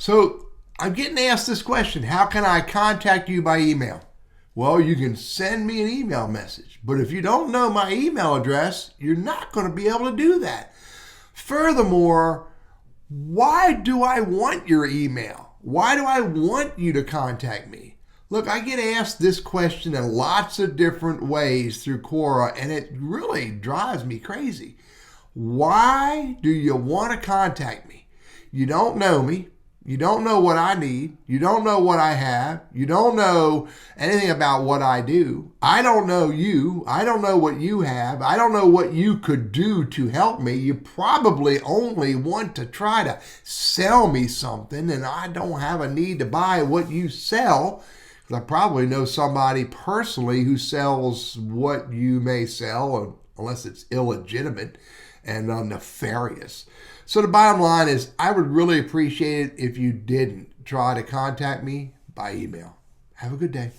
So I'm getting asked this question: how can I contact you by email? Well, you can send me an email message, but if you don't know my email address, you're not going to be able to do that. Furthermore, why do I want your email? Why do I want you to contact me? Look, I get asked this question in lots of different ways through Quora, and it really drives me crazy. Why do you want to contact me? You don't know me. You don't know what I need. You don't know what I have. You don't know anything about what I do. I don't know you. I don't know what you have. I don't know what you could do to help me. You probably only want to try to sell me something, and I don't have a need to buy what you sell, because I probably know somebody personally who sells what you may sell, unless it's illegitimate and nefarious. So the bottom line is, I would really appreciate it if you didn't try to contact me by email. Have a good day.